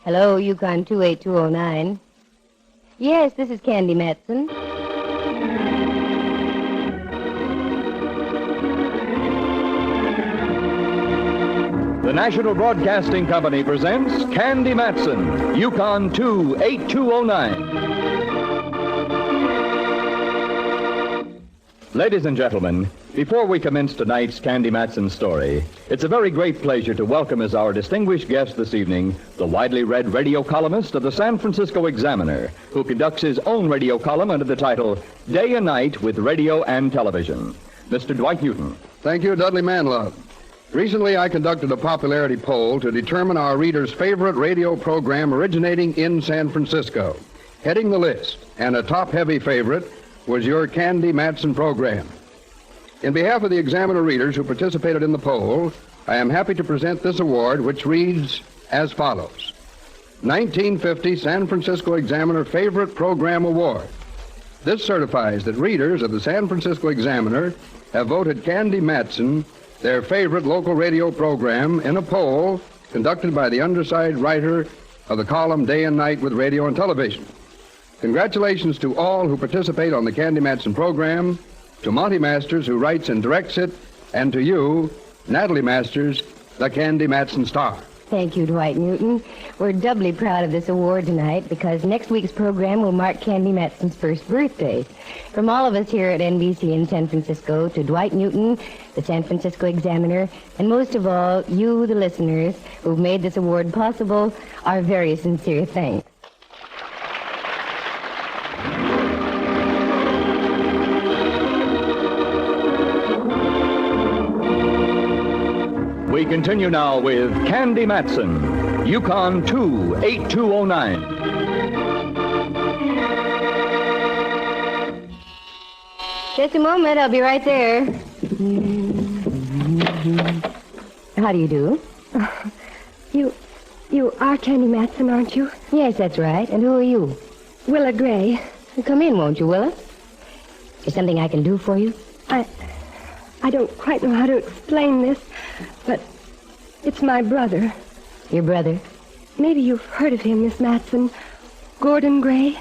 Hello, Yukon 28209. Yes, this is Candy Matson. The National Broadcasting Company presents Candy Matson, Yukon 28209. Ladies and gentlemen, before we commence tonight's Candy Matson story, it's a very great pleasure to welcome as our distinguished guest this evening the widely read radio columnist of the San Francisco Examiner, who conducts his own radio column under the title Day and Night with Radio and Television, Mr. Dwight Newton. Thank you, Dudley Manlove. Recently, I conducted a popularity poll to determine our readers' favorite radio program originating in San Francisco. Heading the list, and a top-heavy favorite, was your Candy Matson program. In behalf of the Examiner readers who participated in the poll, I am happy to present this award, which reads as follows. 1950 San Francisco Examiner Favorite Program Award. This certifies that readers of the San Francisco Examiner have voted Candy Matson their favorite local radio program in a poll conducted by the undersigned writer of the column Day and Night with Radio and Television. Congratulations to all who participate on the Candy Matson program, to Monty Masters, who writes and directs it, and to you, Natalie Masters, the Candy Matson star. Thank you, Dwight Newton. We're doubly proud of this award tonight because next week's program will mark Candy Matson's first birthday. From all of us here at NBC in San Francisco, to Dwight Newton, the San Francisco Examiner, and most of all, you, the listeners, who've made this award possible, our very sincere thanks. We continue now with Candy Matson, Yukon 28209. Just a moment, I'll be right there. How do you do? You are Candy Matson, aren't you? Yes, that's right. And who are you? Willa Gray. Come in, won't you, Willa? Is there something I can do for you? I don't quite know how to explain this, but it's my brother. Your brother? Maybe you've heard of him, Miss Matson. Gordon Gray?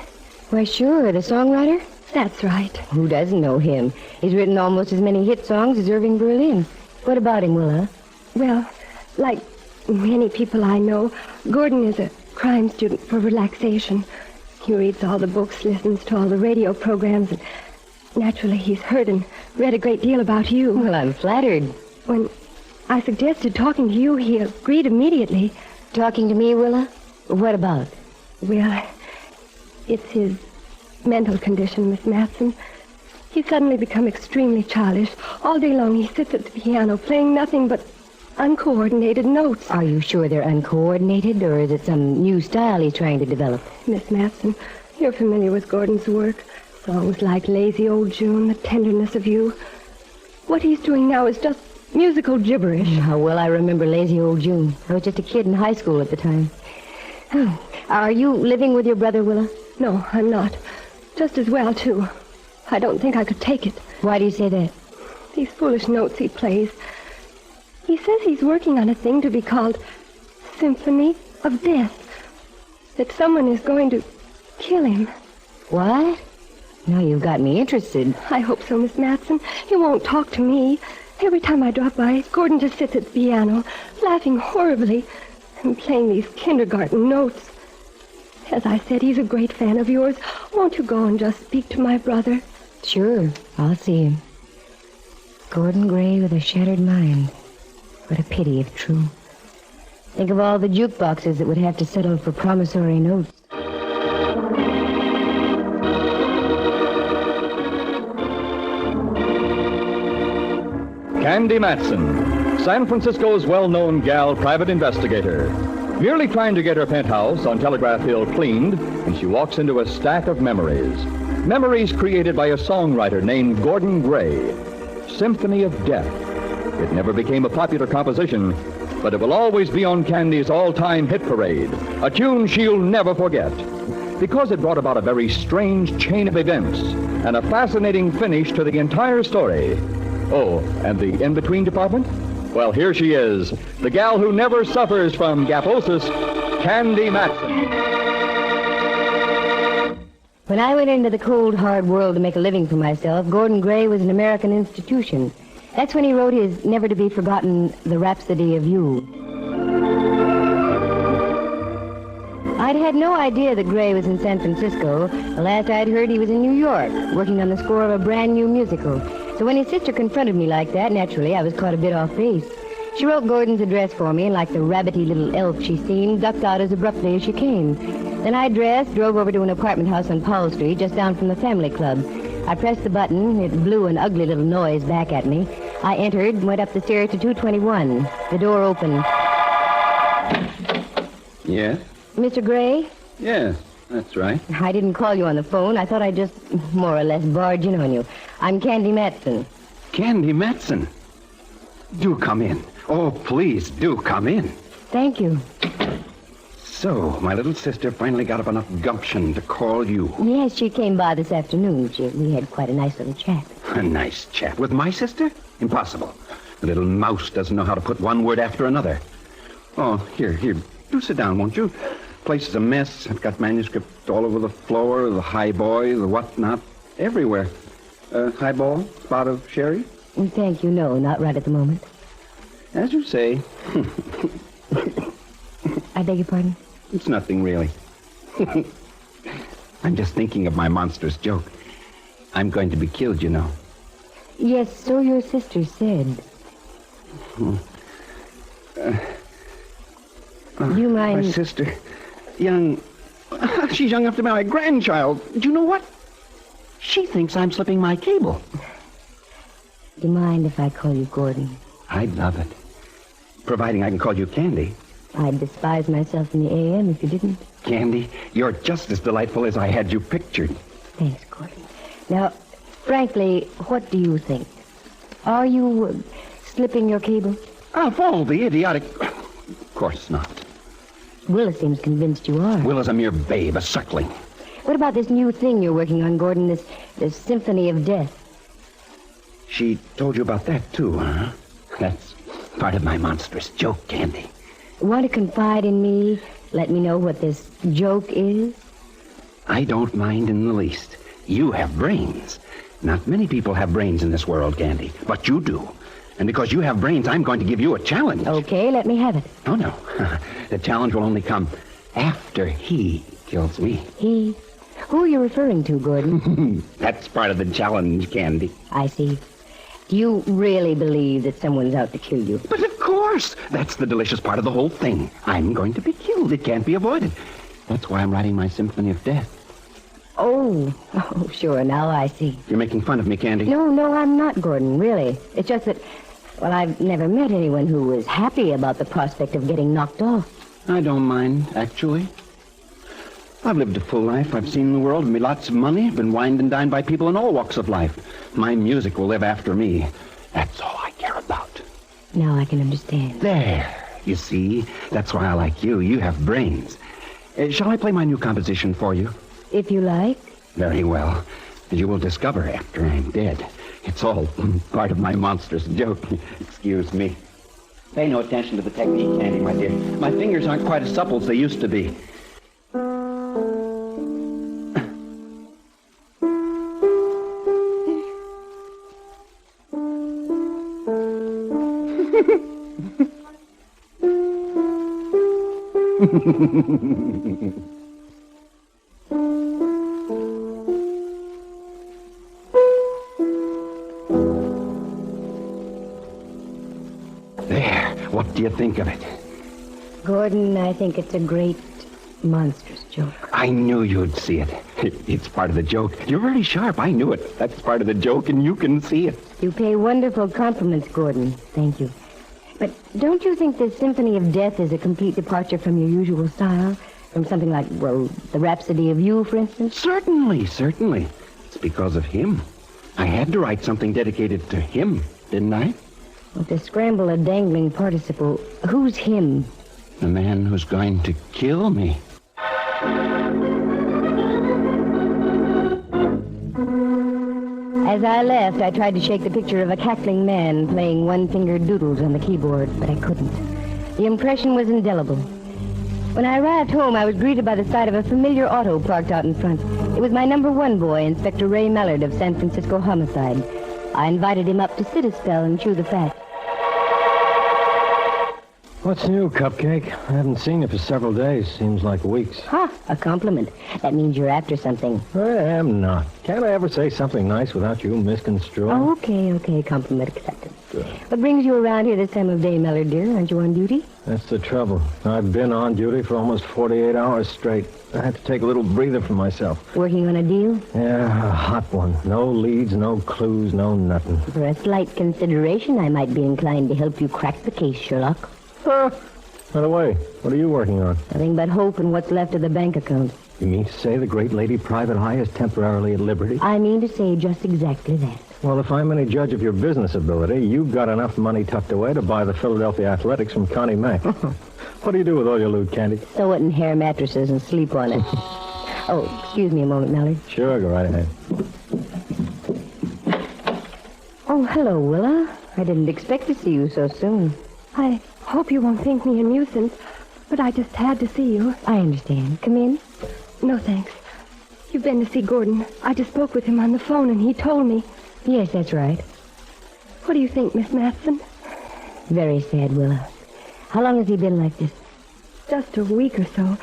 Why, sure, the songwriter? That's right. Who doesn't know him? He's written almost as many hit songs as Irving Berlin. What about him, Willa? Well, like many people I know, Gordon is a crime student for relaxation. He reads all the books, listens to all the radio programs, and naturally he's heard and read a great deal about you. Well, I'm flattered. When I suggested talking to you, he agreed immediately. Talking to me, Willa? What about? Well, it's his mental condition, Miss Matson. He's suddenly become extremely childish. All day long he sits at the piano playing nothing but uncoordinated notes. Are you sure they're uncoordinated, or is it some new style he's trying to develop? Miss Matson, you're familiar with Gordon's work. Songs like Lazy Old June, The Tenderness of You. What he's doing now is just musical gibberish. How well I remember Lazy Old June. I was just a kid in high school at the time. Are you living with your brother, Willa? No, I'm not. Just as well, too. I don't think I could take it. Why do you say that? These foolish notes he plays. He says he's working on a thing to be called Symphony of Death. That someone is going to kill him. What? Now you've got me interested. I hope so, Miss Matson. He won't talk to me. Every time I drop by, Gordon just sits at the piano, laughing horribly, and playing these kindergarten notes. As I said, he's a great fan of yours. Won't you go and just speak to my brother? Sure, I'll see him. Gordon Gray with a shattered mind. What a pity if true. Think of all the jukeboxes that would have to settle for promissory notes. Candy Matson, San Francisco's well-known gal private investigator. Merely trying to get her penthouse on Telegraph Hill cleaned, and she walks into a stack of memories. Memories created by a songwriter named Gordon Gray. Symphony of Death. It never became a popular composition, but it will always be on Candy's all-time hit parade, a tune she'll never forget, because it brought about a very strange chain of events and a fascinating finish to the entire story. Oh, and the in-between department? Well, here she is, the gal who never suffers from gaposis, Candy Matson. When I went into the cold, hard world to make a living for myself, Gordon Gray was an American institution. That's when he wrote his never-to-be-forgotten The Rhapsody of You. I'd had no idea that Gray was in San Francisco. The last I'd heard, he was in New York, working on the score of a brand new musical. So when his sister confronted me like that, naturally, I was caught a bit off base. She wrote Gordon's address for me, and like the rabbity little elf she seemed, ducked out as abruptly as she came. Then I dressed, drove over to an apartment house on Powell Street, just down from the family club. I pressed the button. It blew an ugly little noise back at me. I entered, went up the stairs to 221. The door opened. Yes? Mr. Gray? Yes, that's right. I didn't call you on the phone. I thought I'd just more or less barge in on you. I'm Candy Matson. Candy Matson. Do come in. Oh, please, do come in. Thank you. So, my little sister finally got up enough gumption to call you. Yes, she came by this afternoon. We had quite a nice little chat. A nice chat with my sister? Impossible. The little mouse doesn't know how to put one word after another. Oh, here. Do sit down, won't you? Place is a mess. I've got manuscript all over the floor, the highboy, the whatnot, everywhere. Highball, spot of sherry? Thank you. No, not right at the moment. As you say. I beg your pardon? It's nothing, really. I'm just thinking of my monstrous joke. I'm going to be killed, you know. Yes, so your sister said. Do you mind? My sister. Young. She's young enough to be my grandchild. Do you know what? She thinks I'm slipping my cable. Do you mind if I call you Gordon? I'd love it. Providing I can call you Candy. I'd despise myself in the AM if you didn't. Candy, you're just as delightful as I had you pictured. Thanks, Gordon. Now, frankly, what do you think? Are you slipping your cable? Of all the idiotic... Of course not. Willa seems convinced you are. Willa's a mere babe, a suckling. What about this new thing you're working on, Gordon, this Symphony of Death? She told you about that, too, huh? That's part of my monstrous joke, Candy. Want to confide in me? Let me know what this joke is? I don't mind in the least. You have brains. Not many people have brains in this world, Candy, but you do. And because you have brains, I'm going to give you a challenge. Okay, let me have it. Oh, no. The challenge will only come after he kills me. He? Who are you referring to, Gordon? That's part of the challenge, Candy. I see. Do you really believe that someone's out to kill you? But of course! That's the delicious part of the whole thing. I'm going to be killed. It can't be avoided. That's why I'm writing my Symphony of Death. Oh, sure. Now I see. You're making fun of me, Candy. No, I'm not, Gordon, really. It's just that, well, I've never met anyone who was happy about the prospect of getting knocked off. I don't mind, actually. I've lived a full life. I've seen the world, made lots of money, been wined and dined by people in all walks of life. My music will live after me. That's all I care about. Now I can understand. There. You see, that's why I like you. You have brains. Shall I play my new composition for you? If you like. Very well. As you will discover after I'm dead. It's all part of my monstrous joke. Excuse me. Pay no attention to the technique, Candy, my dear. My fingers aren't quite as supple as they used to be. There. What do you think of it? Gordon, I think it's a great, monstrous joke. I knew you'd see it. It's part of the joke. You're very sharp. I knew it. That's part of the joke, and you can see it. You pay wonderful compliments, Gordon. Thank you. But don't you think this Symphony of Death is a complete departure from your usual style? From something like, well, The Rhapsody of You, for instance? Certainly. It's because of him. I had to write something dedicated to him, didn't I? Well, to scramble a dangling participle, who's him? The man who's going to kill me. As I left, I tried to shake the picture of a cackling man playing one-fingered doodles on the keyboard, but I couldn't. The impression was indelible. When I arrived home, I was greeted by the sight of a familiar auto parked out in front. It was my number one boy, Inspector Ray Mallard of San Francisco Homicide. I invited him up to sit a spell and chew the fat. What's new, Cupcake? I haven't seen you for several days. Seems like weeks. Ha! A compliment. That means you're after something. I am not. Can't I ever say something nice without you misconstruing? Oh, okay. Compliment accepted. What brings you around here this time of day, Mallard, dear? Aren't you on duty? That's the trouble. I've been on duty for almost 48 hours straight. I had to take a little breather for myself. Working on a deal? Yeah, a hot one. No leads, no clues, no nothing. For a slight consideration, I might be inclined to help you crack the case, Sherlock. By the way, what are you working on? Nothing but hope and what's left of the bank account. You mean to say the great lady Private Eye is temporarily at liberty? I mean to say just exactly that. Well, if I'm any judge of your business ability, you've got enough money tucked away to buy the Philadelphia Athletics from Connie Mack. What do you do with all your loot, Candy? Sew it in hair mattresses and sleep on it. Oh, excuse me a moment, Mallard. Sure, go right ahead. Oh, hello, Willa. I didn't expect to see you so soon. I hope you won't think me a nuisance, but I just had to see you. I understand. Come in. No, thanks. You've been to see Gordon. I just spoke with him on the phone, and he told me. Yes, that's right. What do you think, Miss Matson? Very sad, Willa. How long has he been like this? Just a week or so.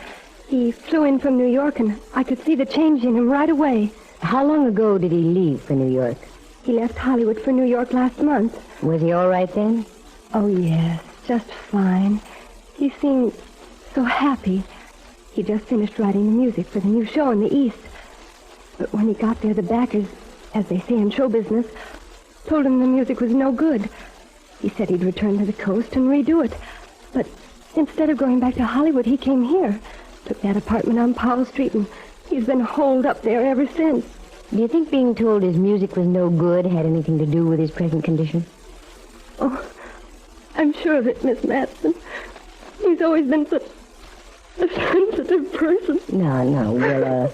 He flew in from New York, and I could see the change in him right away. How long ago did he leave for New York? He left Hollywood for New York last month. Was he all right then? Oh, yes, just fine. He seemed so happy. He just finished writing the music for the new show in the East. But when he got there, the backers, as they say in show business, told him the music was no good. He said he'd return to the coast and redo it. But instead of going back to Hollywood, he came here, took that apartment on Powell Street, and he's been holed up there ever since. Do you think being told his music was no good had anything to do with his present condition? Oh, I'm sure of it, Miss Matson. He's always been such a sensitive person. No, Willa.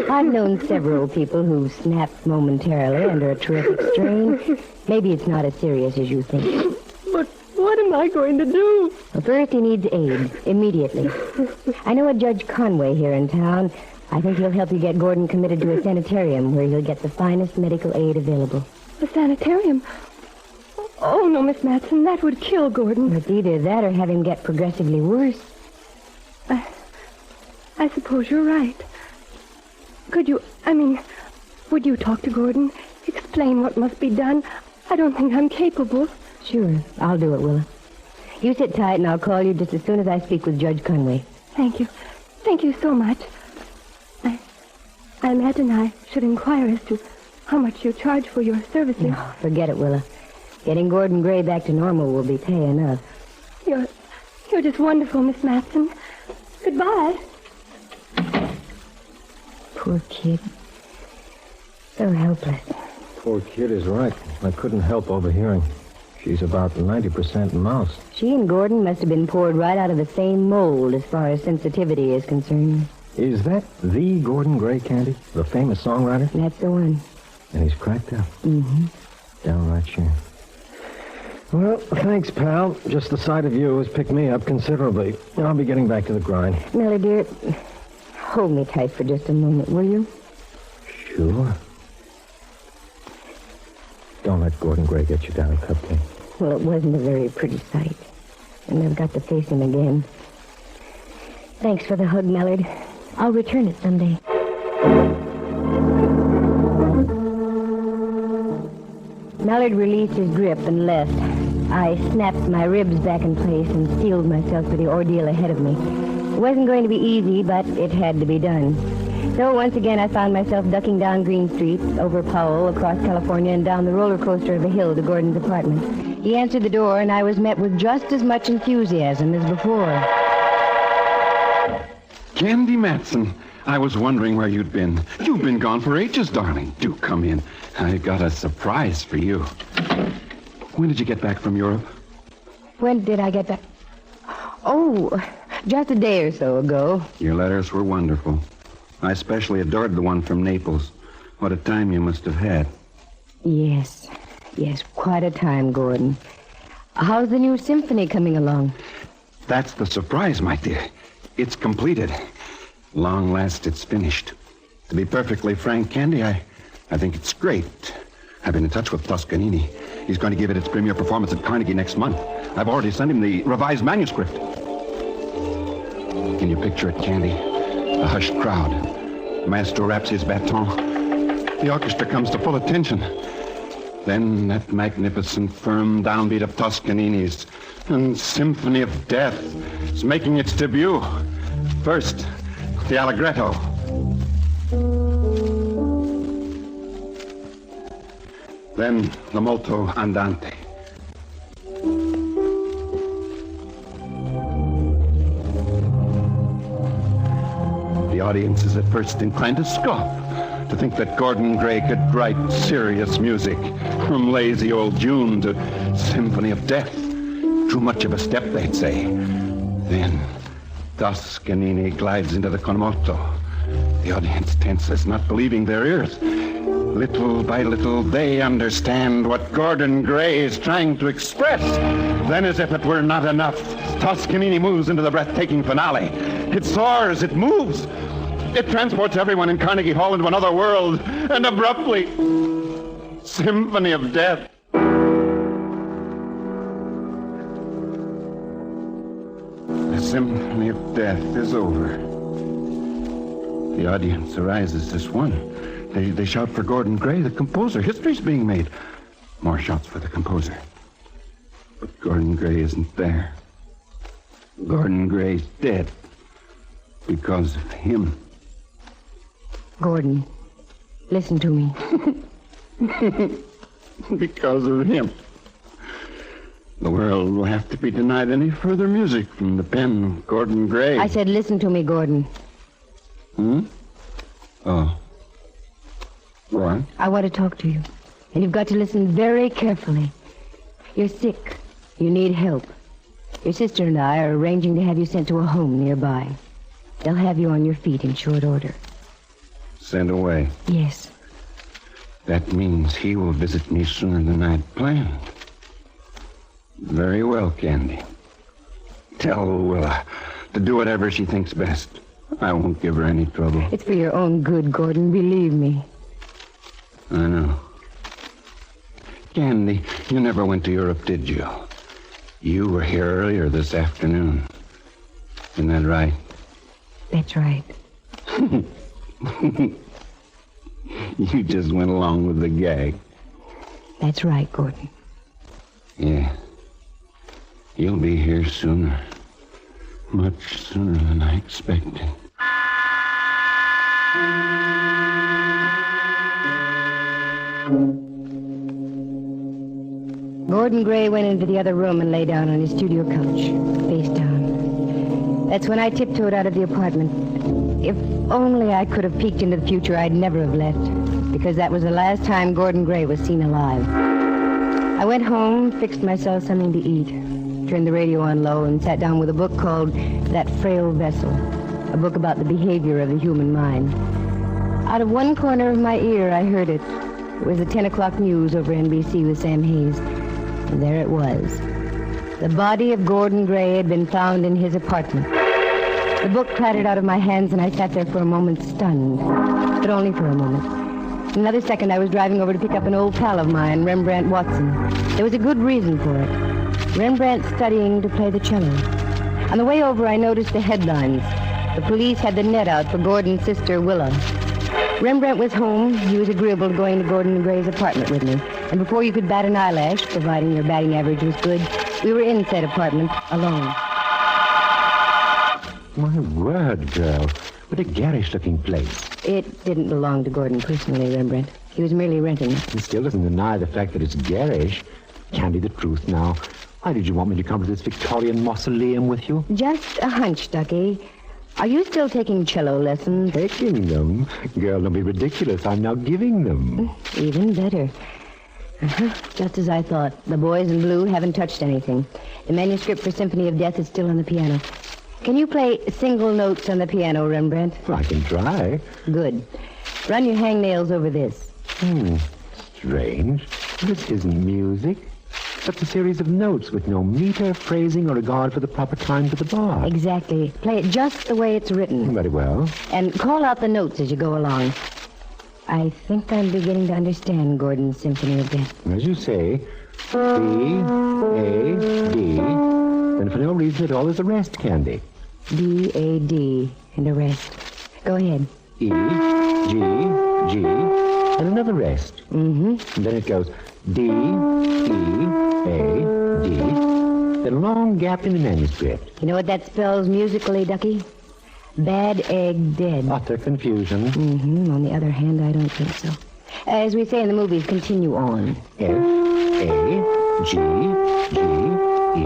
I've known several people who snapped momentarily under a terrific strain. Maybe it's not as serious as you think. But what am I going to do? Well, first, he needs aid, immediately. I know a Judge Conway here in town. I think he'll help you get Gordon committed to a sanitarium where he'll get the finest medical aid available. A sanitarium? Oh, no, Miss Matson, that would kill Gordon. It's either that or have him get progressively worse. I suppose you're right. Would you talk to Gordon? Explain what must be done? I don't think I'm capable. Sure, I'll do it, Willa. You sit tight and I'll call you just as soon as I speak with Judge Conway. Thank you. Thank you so much. I imagine I should inquire as to how much you charge for your services. No, forget it, Willa. Getting Gordon Gray back to normal will be pay enough. You're just wonderful, Miss Matson. Goodbye. Poor kid. So helpless. Poor kid is right. I couldn't help overhearing. She's about 90% mouse. She and Gordon must have been poured right out of the same mold as far as sensitivity is concerned. Is that the Gordon Gray, Candy? The famous songwriter? That's the one. And he's cracked up. Mm-hmm. Downright sure. Well, thanks, pal. Just the sight of you has picked me up considerably. I'll be getting back to the grind. Melly, dear, hold me tight for just a moment, will you? Sure. Don't let Gordon Gray get you down, Cupcake. Well, it wasn't a very pretty sight. And I've got to face him again. Thanks for the hug, Mallard. I'll return it someday. Mallard released his grip and left. I snapped my ribs back in place and steeled myself for the ordeal ahead of me. It wasn't going to be easy, but it had to be done. So once again, I found myself ducking down Green Street, over Powell, across California, and down the roller coaster of a hill to Gordon's apartment. He answered the door, and I was met with just as much enthusiasm as before. Candy Matson, I was wondering where you'd been. You've been gone for ages, darling. Do come in. I've got a surprise for you. When did you get back from Europe? When did I get back? Oh, just a day or so ago. Your letters were wonderful. I especially adored the one from Naples. What a time you must have had. Yes, quite a time, Gordon. How's the new symphony coming along? That's the surprise, my dear. It's completed. Long last, it's finished. To be perfectly frank, Candy, I think it's great. I've been in touch with Toscanini. He's going to give it its premiere performance at Carnegie next month. I've already sent him the revised manuscript. Can you picture it, Candy? A hushed crowd. The maestro raps his baton. The orchestra comes to full attention. Then that magnificent, firm downbeat of Toscanini's and Symphony of Death is making its debut. First, the allegretto. Then the molto andante. The audience is at first inclined to scoff, to think that Gordon Gray could write serious music, from Lazy Old June to Symphony of Death. Too much of a step, they'd say. Then Toscanini glides into the contralto. The audience tenses, not believing their ears. Little by little, they understand what Gordon Gray is trying to express. Then, as if it were not enough, Toscanini moves into the breathtaking finale. It soars, it moves. It transports everyone in Carnegie Hall into another world. And abruptly, Symphony of Death. The Symphony of Death is over. The audience arises as one. They shout for Gordon Gray, the composer. History's being made. More shouts for the composer. But Gordon Gray isn't there. Gordon Gray's dead. Because of him. Gordon, listen to me. Because of him. The world will have to be denied any further music from the pen of Gordon Gray. I said listen to me, Gordon. Oh. Go on. I want to talk to you. And you've got to listen very carefully. You're sick. You need help. Your sister and I are arranging to have you sent to a home nearby. They'll have you on your feet in short order. Sent away? Yes. That means he will visit me sooner than I'd planned. Very well, Candy. Tell Willa to do whatever she thinks best. I won't give her any trouble. It's for your own good, Gordon. Believe me. I know. Candy, you never went to Europe, did you? You were here earlier this afternoon. Isn't that right? That's right. You just went along with the gag. That's right, Gordon. Yeah. You'll be here sooner. Much sooner than I expected. Gordon Gray went into the other room and lay down on his studio couch, face down. That's when I tiptoed out of the apartment. If only I could have peeked into the future, I'd never have left, because that was the last time Gordon Gray was seen alive. I went home, fixed myself something to eat, turned the radio on low, and sat down with a book called That Frail Vessel, a book about the behavior of the human mind. Out of one corner of my ear, I heard it. It was the 10 o'clock news over NBC with Sam Hayes. And there it was. The body of Gordon Gray had been found in his apartment. The book clattered out of my hands, and I sat there for a moment stunned. But only for a moment. In another second, I was driving over to pick up an old pal of mine, Rembrandt Watson. There was a good reason for it. Rembrandt's studying to play the cello. On the way over, I noticed the headlines. The police had the net out for Gordon's sister, Willa. Rembrandt was home. He was agreeable to going to Gordon Gray's apartment with me. And before you could bat an eyelash, providing your batting average was good, we were in said apartment, alone. My word, girl. What a garish-looking place. It didn't belong to Gordon personally, Rembrandt. He was merely renting it. It still doesn't deny the fact that it's garish. Can't be the truth now. Why did you want me to come to this Victorian mausoleum with you? Just a hunch, Ducky. Are you still taking cello lessons? Taking them? Girl, don't be ridiculous. I'm now giving them. Even better. Just as I thought. The boys in blue haven't touched anything. The manuscript for Symphony of Death is still on the piano. Can you play single notes on the piano, Rembrandt? Well, I can try. Good. Run your hangnails over this. Strange. This isn't music. Just a series of notes with no meter, phrasing, or regard for the proper time to the bar. Exactly. Play it just the way it's written. Very well. And call out the notes as you go along. I think I'm beginning to understand Gordon's Symphony of Death. As you say, B, A, D. And for no reason at all, there's a rest, Candy. D, A, D, and a rest. Go ahead. E, G, G, and another rest. Mm-hmm. And then it goes D, E, A, D, then a long gap in the manuscript. You know what that spells musically, Ducky? Bad egg dead. Utter confusion. Mm-hmm. On the other hand, I don't think so. As we say in the movies, continue on. F, A, G, G, E,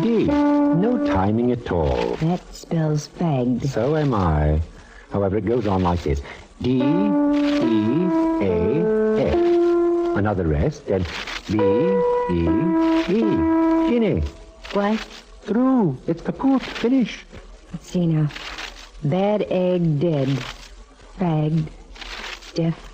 D. No timing at all. That spells fagged. So am I. However, it goes on like this. D, E, A, F. Another rest, then B, E, E. Ginny. What? Through. It's kaput. Finish. Let's see now. Bad egg dead. Fagged. Deaf.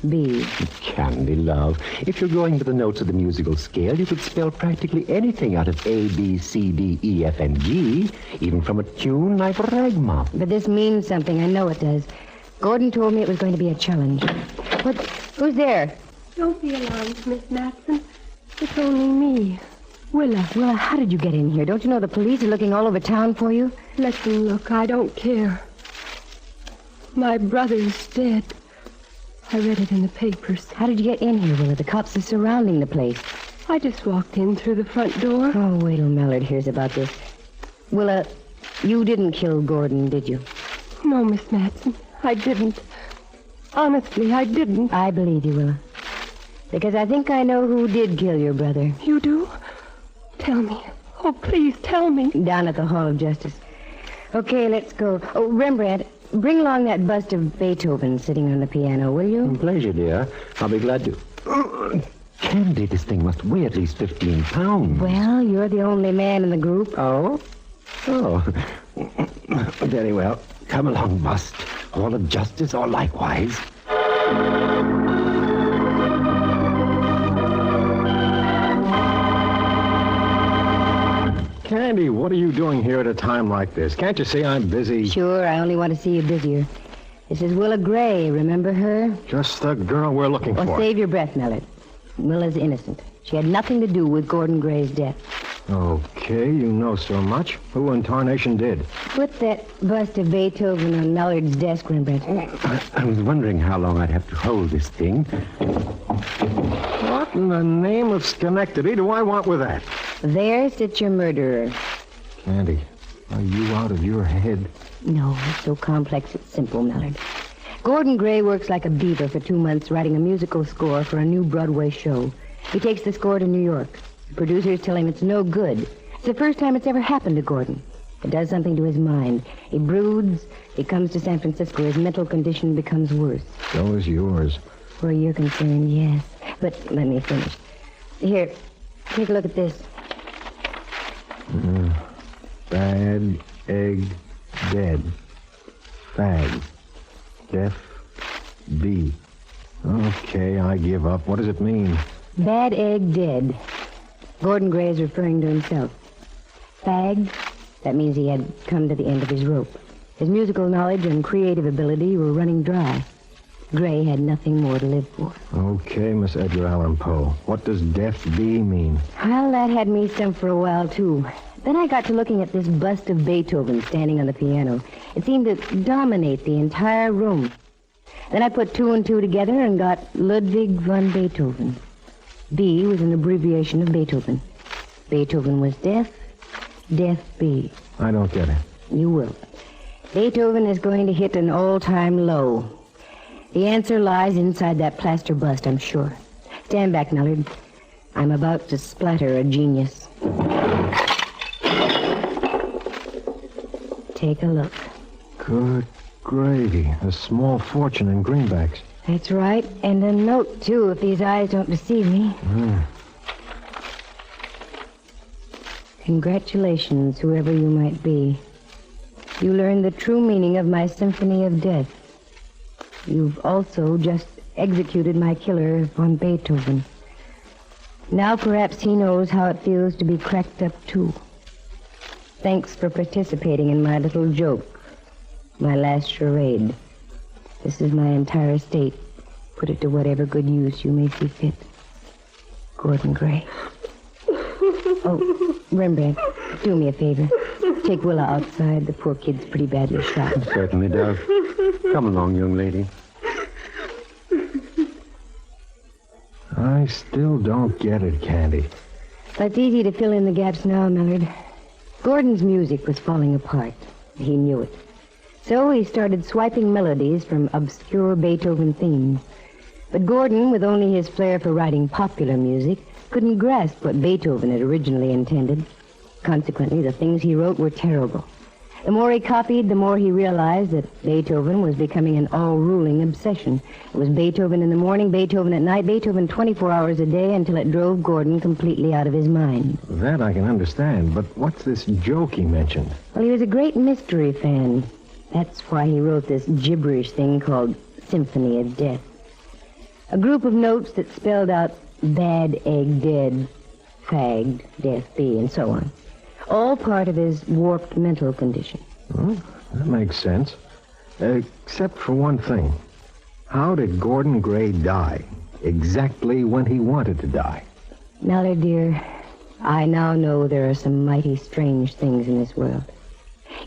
B. Candy, love. If you're going to the notes of the musical scale, you could spell practically anything out of A, B, C, D, E, F, and G, even from a tune like Ragma. But this means something. I know it does. Gordon told me it was going to be a challenge. What? Who's there? Don't be alarmed, Miss Matson. It's only me, Willa. Willa, how did you get in here? Don't you know the police are looking all over town for you? Let them look. I don't care. My brother's dead. I read it in the papers. How did you get in here, Willa? The cops are surrounding the place. I just walked in through the front door. Oh, wait till Mallard hears about this. Willa, you didn't kill Gordon, did you? No, Miss Matson, I didn't. Honestly, I didn't. I believe you, Willa. Because I think I know who did kill your brother. You do? Tell me. Oh, please, tell me. Down at the Hall of Justice. Okay, let's go. Oh, Rembrandt, bring along that bust of Beethoven sitting on the piano, will you? Pleasure, dear. I'll be glad to. Candy, this thing must weigh at least 15 pounds. Well, you're the only man in the group. Oh? Oh. Very well. Come along, bust. Hall of Justice or likewise. Candy, what are you doing here at a time like this? Can't you see I'm busy? Sure, I only want to see you busier. This is Willa Gray, remember her? Just the girl we're looking Well, for. save your breath, Mallard. Willa's innocent. She had nothing to do with Gordon Gray's death. Okay, you know so much. Who in tarnation did? Put that bust of Beethoven on Mallard's desk, Rembrandt. I was wondering how long I'd have to hold this thing. What in the name of Schenectady do I want with that? There sits your murderer. Candy, are you out of your head? No, it's so complex it's simple, Mallard. Gordon Gray works like a beaver for 2 months writing a musical score for a new Broadway show. He takes the score to New York. The producers tell him it's no good. It's the first time it's ever happened to Gordon. It does something to his mind. He broods. He comes to San Francisco. His mental condition becomes worse. So is yours. Where you're concerned, yes. But let me finish. Here, take a look at this. Bad egg dead. Fag. Deaf. B. Okay, I give up. What does it mean? Bad egg dead. Gordon Gray is referring to himself. Fag, that means he had come to the end of his rope. His musical knowledge and creative ability were running dry. Gray had nothing more to live for. Okay, Miss Edgar Allan Poe. What does deaf B mean? Well, that had me stumped for a while, too. Then I got to looking at this bust of Beethoven standing on the piano. It seemed to dominate the entire room. Then I put 2 and 2 together and got Ludwig von Beethoven. B was an abbreviation of Beethoven. Beethoven was deaf, deaf B. I don't get it. You will. Beethoven is going to hit an all-time low. The answer lies inside that plaster bust, I'm sure. Stand back, Mallard. I'm about to splatter a genius. Take a look. Good gravy. A small fortune in greenbacks. That's right. And a note, too, if these eyes don't deceive me. Congratulations, whoever you might be. You learned the true meaning of my Symphony of Death. You've also just executed my killer von Beethoven. Now perhaps he knows how it feels to be cracked up, too. Thanks for participating in my little joke, my last charade. This is my entire estate. Put it to whatever good use you may see fit. Gordon Gray. Oh, Rembrandt, do me a favor. Take Willa outside. The poor kid's pretty badly shot. Certainly does. Come along, young lady. I still don't get it, Candy. It's easy to fill in the gaps now, Millard. Gordon's music was falling apart. He knew it. So he started swiping melodies from obscure Beethoven themes. But Gordon, with only his flair for writing popular music, couldn't grasp what Beethoven had originally intended. Consequently, the things he wrote were terrible. The more he copied, the more he realized that Beethoven was becoming an all-ruling obsession. It was Beethoven in the morning, Beethoven at night, Beethoven 24 hours a day until it drove Gordon completely out of his mind. That I can understand, but what's this joke he mentioned? Well, he was a great mystery fan. That's why he wrote this gibberish thing called Symphony of Death. A group of notes that spelled out bad egg dead, fagged, death be, and so on. All part of his warped mental condition. Well, that makes sense. Except for one thing. How did Gordon Gray die? Exactly when he wanted to die. Mallard, dear, I now know there are some mighty strange things in this world.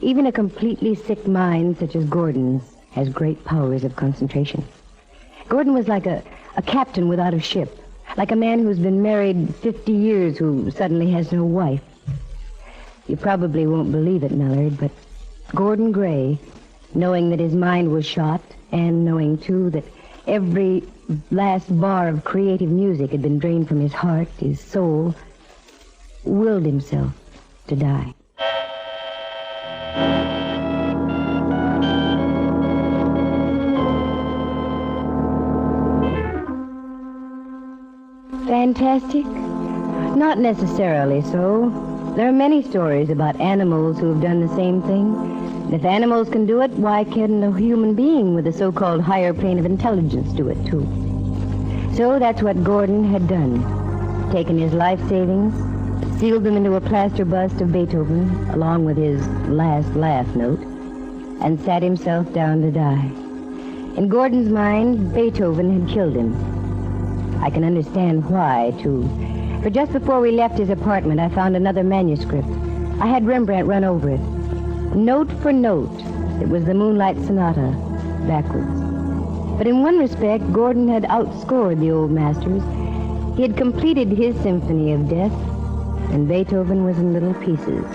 Even a completely sick mind such as Gordon's has great powers of concentration. Gordon was like a captain without a ship, like a man who's been married 50 years who suddenly has no wife. You probably won't believe it, Millard, but Gordon Gray, knowing that his mind was shot, and knowing, too, that every last bar of creative music had been drained from his heart, his soul, willed himself to die. Fantastic? Not necessarily so. There are many stories about animals who have done the same thing. And if animals can do it, why can't a human being with a so-called higher plane of intelligence do it, too? So that's what Gordon had done. Taken his life savings, sealed them into a plaster bust of Beethoven, along with his last laugh note, and sat himself down to die. In Gordon's mind, Beethoven had killed him. I can understand why, too. For just before we left his apartment, I found another manuscript. I had Rembrandt run over it. Note for note, it was the Moonlight Sonata, backwards. But in one respect, Gordon had outscored the old masters. He had completed his Symphony of Death, and Beethoven was in little pieces.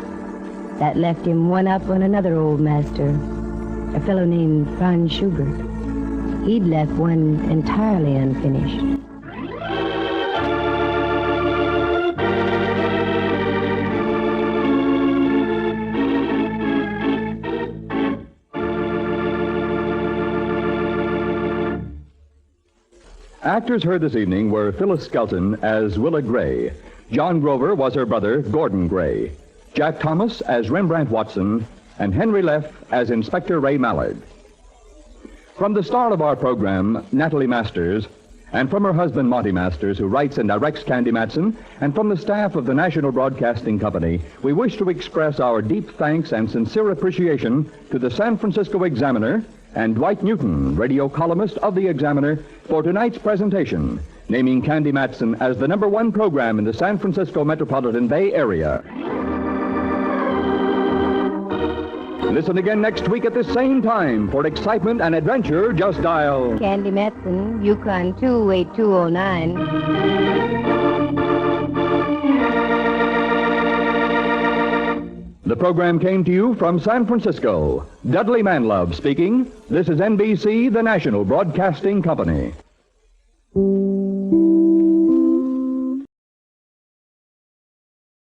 That left him one up on another old master, a fellow named Franz Schubert. He'd left one entirely unfinished. Actors heard this evening were Phyllis Skelton as Willa Gray. John Grover was her brother, Gordon Gray. Jack Thomas as Rembrandt Watson. And Henry Leff as Inspector Ray Mallard. From the star of our program, Natalie Masters, and from her husband, Monty Masters, who writes and directs Candy Matson, and from the staff of the National Broadcasting Company, we wish to express our deep thanks and sincere appreciation to the San Francisco Examiner and Dwight Newton, radio columnist of the Examiner, for tonight's presentation, naming Candy Matson as the #1 program in the San Francisco metropolitan Bay Area. Listen again next week at the same time. For excitement and adventure, just dial Candy Matson, Yukon 28209. The program came to you from San Francisco. Dudley Manlove speaking. This is NBC, the National Broadcasting Company.